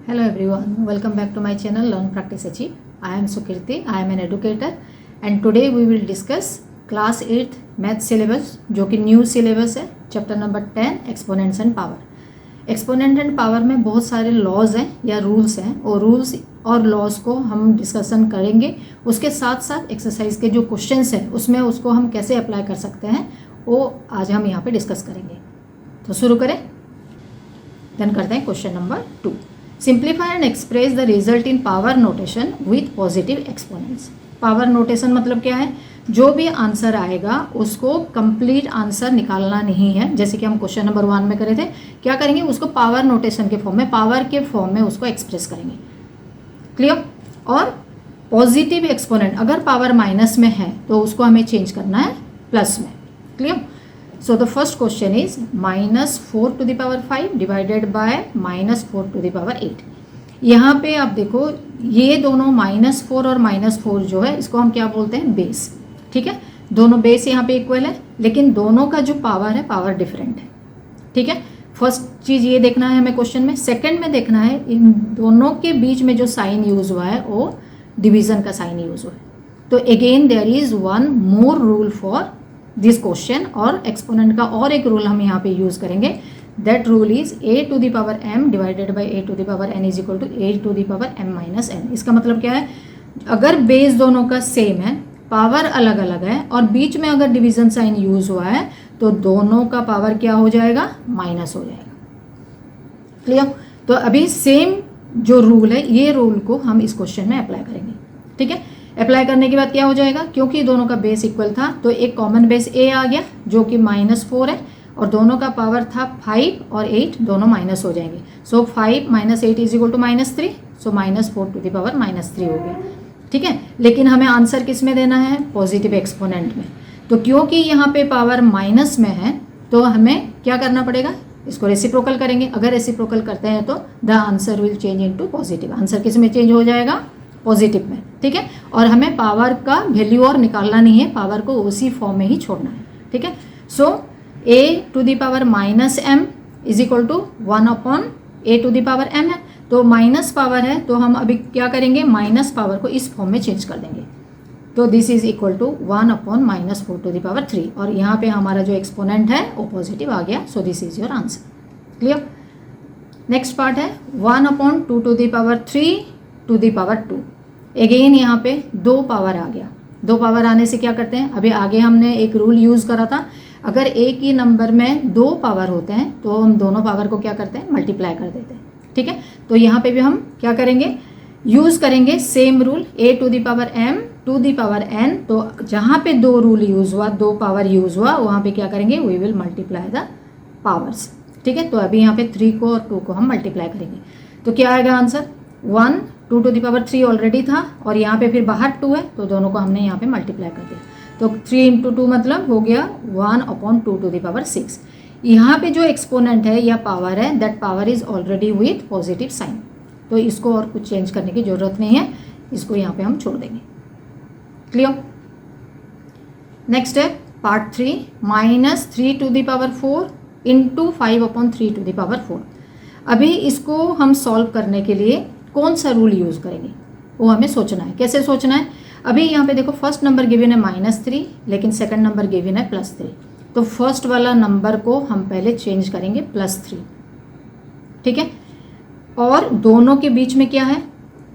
Hello everyone, welcome back to my channel Learn Practice Achieve. I am Sukirti, I am an educator and today we will discuss class 8th math syllabus जो कि new syllabus है, chapter number 10 exponents and power. Exponent and power में बहुत सारे laws हैं या rules हैं और रूल्स और लॉज को हम डिस्कशन करेंगे। उसके साथ साथ एक्सरसाइज के जो क्वेश्चंस हैं उसमें उसको हम कैसे अप्लाई कर सकते हैं वो आज हम यहाँ पे डिस्कस करेंगे। तो शुरू करें, देन करते हैं question number 2। Simplify and express the result in power notation with positive exponents. Power notation मतलब क्या है? जो भी आंसर आएगा उसको कंप्लीट आंसर निकालना नहीं है, जैसे कि हम क्वेश्चन नंबर 1 में करे थे। क्या करेंगे? उसको पावर नोटेशन के फॉर्म में, पावर के फॉर्म में उसको एक्सप्रेस करेंगे। क्लियर? और पॉजिटिव एक्सपोनेंट अगर पावर माइनस में है तो उसको हमें चेंज करना है प्लस में। Clear? So the first question is -4 to the power 5 divided by -4 to the power 8। यहाँ पे आप देखो ये दोनों -4 और -4 जो है इसको हम क्या बोलते हैं? बेस। ठीक है, दोनों बेस यहाँ पे इक्वल है लेकिन दोनों का जो पावर है पावर डिफरेंट है। ठीक है, फर्स्ट चीज़ ये देखना है हमें क्वेश्चन में। सेकंड में देखना है इन दोनों के बीच में जो साइन यूज हुआ है वो डिवीजन का साइन यूज हुआ है। तो again there is one more rule for this question और एक्सपोनेंट का और एक रूल हम यहाँ पे यूज करेंगे। That rule is a to the power m divided by a to the power n is equal to a to the power m minus n। इसका मतलब क्या है? अगर बेस दोनों का सेम है, पावर अलग अलग है और बीच में अगर डिवीजन साइन यूज हुआ है तो दोनों का पावर क्या हो जाएगा? माइनस हो जाएगा। क्लियर? तो अभी सेम जो रूल है ये रूल को हम इस क्वेश्चन में अप्लाई करेंगे। ठीक है, अप्लाई करने के बाद क्या हो जाएगा? क्योंकि दोनों का बेस इक्वल था तो एक कॉमन बेस a आ गया जो कि -4 है और दोनों का पावर था 5 और 8, दोनों माइनस हो जाएंगे। So 5 - 8 is equal to -3, so -4 to the power -3 हो गया। ठीक है, लेकिन हमें आंसर किस में देना है? पॉजिटिव एक्सपोनेंट में। तो क्योंकि यहाँ पे पावर माइनस में है तो हमें क्या करना पड़ेगा? इसको रेसिप्रोकल करेंगे। अगर रेसिप्रोकल करते हैं तो the answer will change into positive. Answer किस में चेंज हो जाएगा? पॉजिटिव में। ठीक है, और हमें पावर का वैल्यू और निकालना नहीं है, पावर को उसी फॉर्म में ही छोड़ना है। ठीक है, so a to the power -m is equal to 1/a to the power m है। तो माइनस पावर है तो हम अभी क्या करेंगे? माइनस पावर को इस फॉर्म में चेंज कर देंगे। तो this is equal to 1/-4 to the power 3 और यहाँ पे हमारा जो एक्सपोनेंट है वो पॉजिटिव आ गया। So this is your answer. Clear? Next part है 1/2 to the power 3 to the power 2। Again यहाँ पे 2 पावर आ गया। 2 पावर आने से क्या करते हैं? अभी आगे हमने एक रूल यूज़ करा था, अगर एक ही नंबर में 2 पावर होते हैं तो हम दोनों पावर को क्या करते हैं? मल्टीप्लाई कर देते हैं। ठीक है, तो यहाँ पे भी हम क्या करेंगे? यूज़ करेंगे same rule, a to the power m to the power n। तो जहाँ पे 2 रूल यूज़ हुआ, 2 पावर यूज़ हुआ, वहाँ पे क्या करेंगे? We will multiply the powers. ठीक है, तो अभी यहाँ पे 3 को और 2 को हम मल्टीप्लाई करेंगे तो क्या आएगा answer? 1 2 to the power 3 already था और यहाँ पे फिर बाहर 2 है तो दोनों को हमने यहाँ पे मल्टीप्लाई कर दिया। तो 3 × 2 मतलब हो गया 1/2 टू द पावर 6। यहाँ पे जो एक्सपोनेंट है या पावर है that power is already with positive sign, तो इसको और कुछ चेंज करने की ज़रूरत नहीं है, इसको यहाँ पे हम छोड़ देंगे। क्लियर? नेक्स्ट है part 3 -3 to the power 4 into 5/3 to the power 4। अभी इसको हम सॉल्व करने के लिए कौन सा रूल यूज़ करेंगे वो हमें सोचना है। कैसे सोचना है? अभी यहाँ पे देखो फर्स्ट नंबर गिवन है -3 लेकिन सेकंड नंबर गिवन है +3। तो फर्स्ट वाला नंबर को हम पहले चेंज करेंगे +3। ठीक है, और दोनों के बीच में क्या है?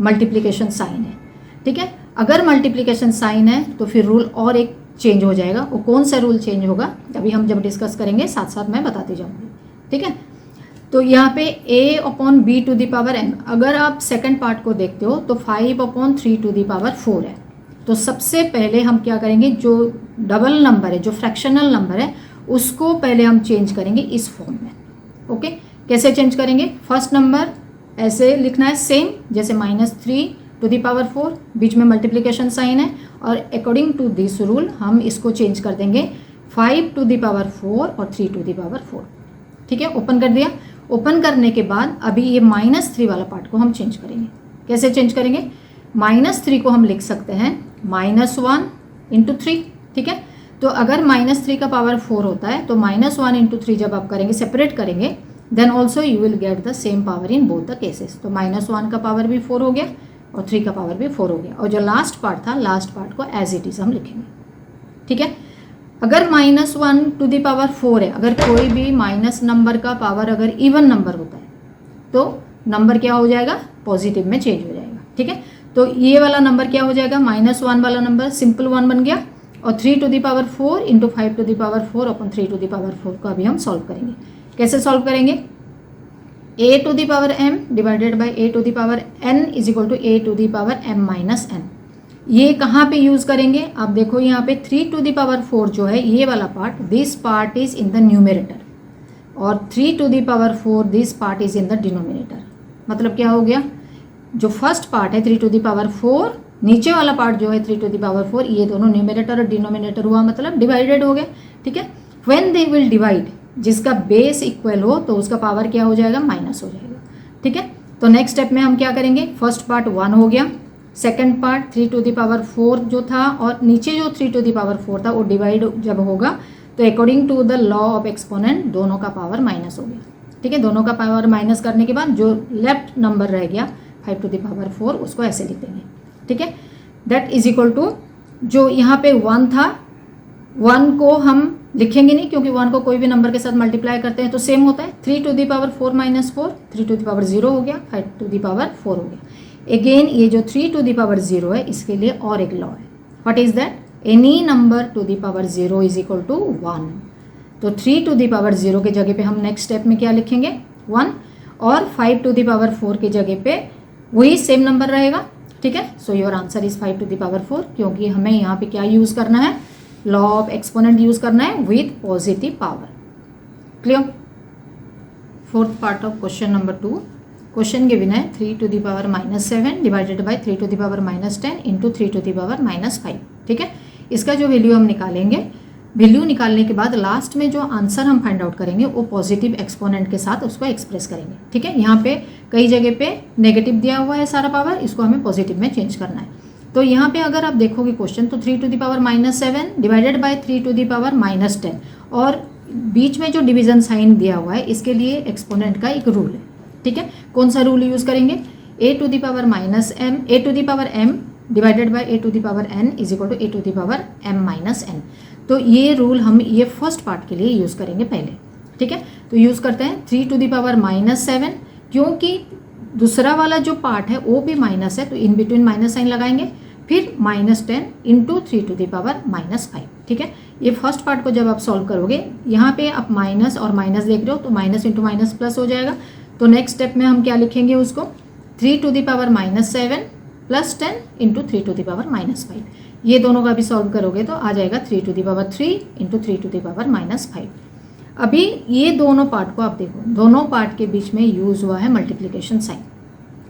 मल्टीप्लिकेशन साइन है। ठीक है, अगर मल्टीप्लिकेशन साइन है तो फिर रूल और एक चेंज हो जाएगा। वो कौन सा रूल चेंज होगा अभी हम जब डिस्कस करेंगे साथ साथ मैं बताती जाऊँगी। ठीक है, तो यहाँ पे a/b to the power m, अगर आप सेकंड पार्ट को देखते हो तो 5/3 टू द पावर 4 है। तो सबसे पहले हम क्या करेंगे? जो डबल नंबर है, जो फ्रैक्शनल नंबर है, उसको पहले हम चेंज करेंगे इस फॉर्म में। ओके, कैसे चेंज करेंगे? फर्स्ट नंबर ऐसे लिखना है सेम जैसे -3 टू द पावर 4, बीच में मल्टीप्लिकेशन साइन है और अकॉर्डिंग टू दिस रूल हम इसको चेंज कर देंगे 5 टू द पावर 4 और 3 टू द पावर 4। ठीक है, ओपन कर दिया। ओपन करने के बाद अभी ये -3 वाला पार्ट को हम चेंज करेंगे। कैसे चेंज करेंगे? -3 को हम लिख सकते हैं -1 × 3। ठीक है, तो अगर -3 का पावर 4 होता है तो -1 × 3 जब आप करेंगे, सेपरेट करेंगे then also you will get the same power in both the cases. तो -1 का पावर भी 4 हो गया और 3 का पावर भी 4 हो गया, और जो लास्ट पार्ट था, लास्ट पार्ट को एज इट इज़ हम लिखेंगे। ठीक है, अगर -1 टू द पावर 4 है, अगर कोई भी माइनस नंबर का पावर अगर इवन नंबर होता है तो नंबर क्या हो जाएगा, पॉजिटिव में चेंज हो जाएगा। ठीक है, तो ये वाला नंबर क्या हो जाएगा, -1 वाला नंबर सिंपल 1 बन गया, और 3 to the power 4 into 5 to the power 4 upon 3 to the power 4 का भी हम सॉल्व करेंगे। कैसे सॉल्व करेंगे, a to the power m divided by a to the power n is equal to a to the power m minus n। ये कहाँ पे use करेंगे, आप देखो यहाँ पे 3 टू द पावर 4 जो है ये वाला part, this part is in the numerator, और 3 to the power 4 this part is in the denominator. मतलब क्या हो गया, जो फर्स्ट पार्ट है 3 टू द पावर 4, नीचे वाला पार्ट जो है 3 टू द पावर 4, ये दोनों न्यूमरेटर और डिनोमिनेटर हुआ, मतलब डिवाइडेड हो गए। ठीक है, व्हेन दे विल डिवाइड, जिसका बेस इक्वल हो तो उसका पावर क्या हो जाएगा, माइनस हो जाएगा। ठीक है, तो नेक्स्ट स्टेप में हम क्या करेंगे, फर्स्ट पार्ट 1 हो गया, second part 3 to the power 4 जो था, और नीचे जो 3 टू द पावर 4 था वो डिवाइड जब होगा तो according to the law of exponent दोनों का पावर माइनस हो गया। ठीक है, दोनों का पावर माइनस करने के बाद जो लेफ्ट नंबर रह गया 5 टू द पावर 4, उसको ऐसे लिख देंगे। ठीक है, दैट इज इक्वल टू, जो यहाँ पे 1 था, 1 को हम लिखेंगे नहीं क्योंकि 1 को कोई भी नंबर के साथ मल्टीप्लाई करते हैं तो सेम होता है। 3 to the power 4 minus 4, 3 to the power 0 हो गया, 5 टू द पावर 4 हो गया। अगेन ये जो 3 टू द पावर 0 है, इसके लिए और एक लॉ है, what is that, any number to the power 0 is equal to 1। तो 3 टू द पावर 0 के जगह पे हम नेक्स्ट स्टेप में क्या लिखेंगे, 1, और 5 टू द पावर 4 के जगह पे वही सेम नंबर रहेगा। ठीक है, so your answer is 5 to the power 4, क्योंकि हमें यहाँ पे क्या यूज़ करना है, लॉ ऑफ एक्सपोनेंट यूज़ करना है with positive power. Clear. Fourth part of question number 2, question given है 3 to the power -7 divided by 3 to the power -10 into 3 to the power -5। ठीक है, इसका जो वैल्यू हम निकालेंगे, वैल्यू निकालने के बाद लास्ट में जो आंसर हम फाइंड आउट करेंगे वो पॉजिटिव एक्सपोनेंट के साथ उसको एक्सप्रेस करेंगे। ठीक है, यहाँ पे कई जगह पे नेगेटिव दिया हुआ है सारा पावर, इसको हमें पॉजिटिव में चेंज करना है। तो यहाँ पे अगर आप देखोगे क्वेश्चन, तो 3 to the power -7 divided by 3 to the power -10, और बीच में जो डिवीजन साइन दिया हुआ है इसके लिए एक्सपोनेंट का एक रूल है। ठीक है, कौन सा रूल यूज़ करेंगे, a to the power a to the power m divided by a to the power n is equal to a to the power m minus n। तो ये रूल हम ये फर्स्ट पार्ट के लिए use करेंगे पहले। ठीक है, तो यूज़ करते हैं 3 टू द पावर -7, क्योंकि दूसरा वाला जो पार्ट है वो भी माइनस है तो इन बिटवीन माइनस साइन लगाएंगे, फिर -10 इंटू 3 टू द पावर -5। ठीक है, ये फर्स्ट पार्ट को जब आप सॉल्व करोगे, यहाँ पे आप माइनस और माइनस देख रहे हो तो माइनस इंटू माइनस प्लस हो जाएगा। तो नेक्स्ट स्टेप में हम क्या लिखेंगे उसको, 3 to the power -7 plus 10 into 3 to the power -5। ये दोनों का भी सॉल्व करोगे तो आ जाएगा 3 to the power 3 into 3 to the power -5। अभी ये दोनों पार्ट को आप देखो, दोनों पार्ट के बीच में यूज़ हुआ है मल्टीप्लिकेशन साइन।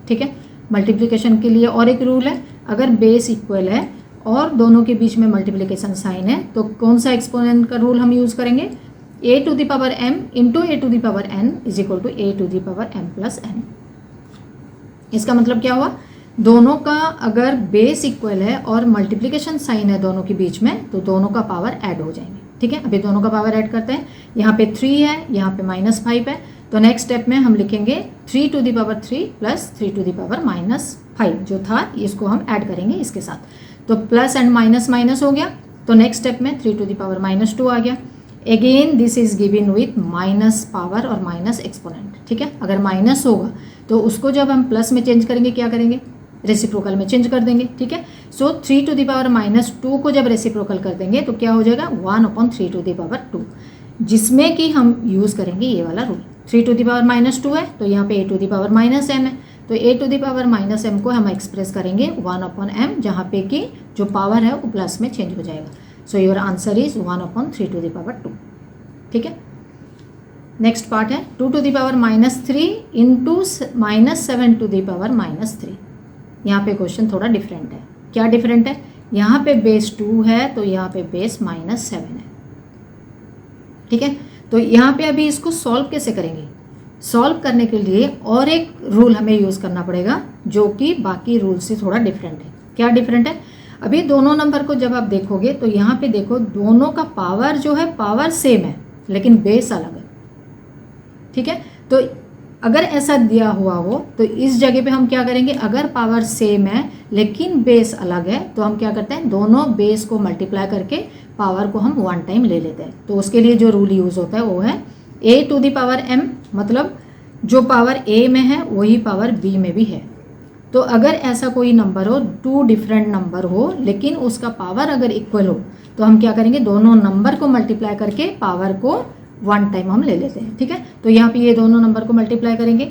ठीक है, मल्टीप्लिकेशन के लिए और एक रूल है, अगर बेस इक्वल है और दोनों के बीच में मल्टीप्लिकेशन साइन है तो कौन सा एक्सपोनेंट का रूल हम यूज़ करेंगे, a to the power m into a to the power n is equal to a to the power m plus n। इसका मतलब क्या हुआ, दोनों का अगर बेस इक्वल है और मल्टीप्लिकेशन साइन है दोनों के बीच में तो दोनों का पावर ऐड हो जाएंगे। ठीक है, अभी दोनों का पावर ऐड करते हैं, यहाँ पे 3 है, यहाँ पे -5 है, तो नेक्स्ट स्टेप में हम लिखेंगे 3 to the power 3 plus 3 to the power -5 जो था इसको हम ऐड करेंगे इसके साथ, तो प्लस एंड माइनस माइनस हो गया। तो नेक्स्ट स्टेप में 3 टू द पावर -2 आ गया। Again this is given with minus power और माइनस एक्सपोनेंट। ठीक है, अगर माइनस होगा तो उसको जब हम प्लस में चेंज करेंगे क्या करेंगे, रेसिप्रोकल में चेंज कर देंगे। ठीक है, सो 3 टू द पावर -2 को जब रेसिप्रोकल कर देंगे तो क्या हो जाएगा 1/3 टू द पावर 2, जिसमें कि हम यूज़ करेंगे ये वाला रूल। 3 टू द पावर -2 है तो यहाँ पे a to the power -m है, तो a to the power -m को हम एक्सप्रेस करेंगे 1/m, जहाँ पे कि जो पावर है वो प्लस में चेंज हो जाएगा। So your answer is 1/3 to the power 2। ठीक है, नेक्स्ट पार्ट है 2 to the power -3 into -7 to the power -3। यहाँ पे क्वेश्चन थोड़ा डिफरेंट है। क्या डिफरेंट है, यहाँ पे बेस 2 है तो यहाँ पे बेस -7 है। ठीक है, तो यहाँ पे अभी इसको सॉल्व कैसे करेंगे, सॉल्व करने के लिए और एक रूल हमें यूज़ करना पड़ेगा जो कि बाकी रूल से थोड़ा डिफरेंट है। क्या डिफरेंट है, अभी दोनों नंबर को जब आप देखोगे तो यहाँ पे देखो दोनों का पावर जो है पावर सेम है लेकिन बेस अलग है। ठीक है, तो अगर ऐसा दिया हुआ हो तो इस जगह पे हम क्या करेंगे, अगर पावर सेम है लेकिन बेस अलग है तो हम क्या करते हैं, दोनों बेस को मल्टीप्लाई करके पावर को हम वन टाइम ले लेते हैं। तो उसके लिए जो रूल यूज़ होता है वो है a to the power m, मतलब जो पावर a में है वही पावर b में भी है। तो अगर ऐसा कोई नंबर हो, टू डिफरेंट नंबर हो लेकिन उसका पावर अगर इक्वल हो तो हम क्या करेंगे, दोनों नंबर को मल्टीप्लाई करके पावर को वन टाइम हम ले लेते हैं। ठीक है, तो यहाँ पे ये दोनों नंबर को मल्टीप्लाई करेंगे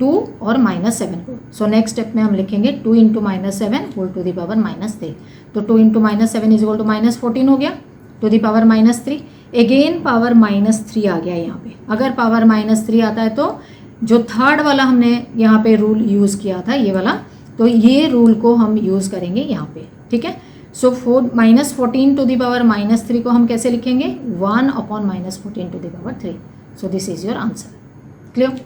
2 और -7 को। सो नेक्स्ट स्टेप में हम लिखेंगे 2 into -7 whole to the power -3। तो 2 इंटू -7 इज इक्वल टू -14 हो गया to the power -3। Again power -3 आ गया यहाँ पे। अगर पावर -3 आता है तो जो थर्ड वाला हमने यहाँ पे रूल यूज़ किया था, ये वाला, तो ये रूल को हम यूज़ करेंगे यहाँ पे। ठीक है, सो -14 टू द पावर -3 को हम कैसे लिखेंगे, 1 upon -14 to the power 3। So this is your answer. Clear?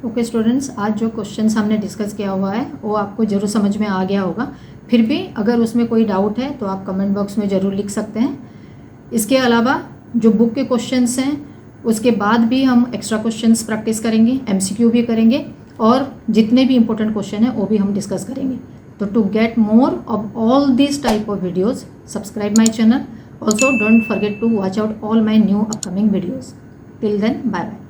Okay students, आज जो क्वेश्चंस हमने डिस्कस किया हुआ है वो आपको जरूर समझ में आ गया होगा। फिर भी अगर उसमें कोई डाउट है तो आप कमेंट बॉक्स में ज़रूर लिख सकते हैं। इसके अलावा जो बुक के क्वेश्चंस हैं उसके बाद भी हम एक्स्ट्रा क्वेश्चंस प्रैक्टिस करेंगे, MCQ भी करेंगे और जितने भी इंपॉर्टेंट क्वेश्चन हैं वो भी हम डिस्कस करेंगे। तो to get more of all this type of videos, subscribe my channel. Also don't forget to watch out all my new upcoming videos. Till then, bye bye.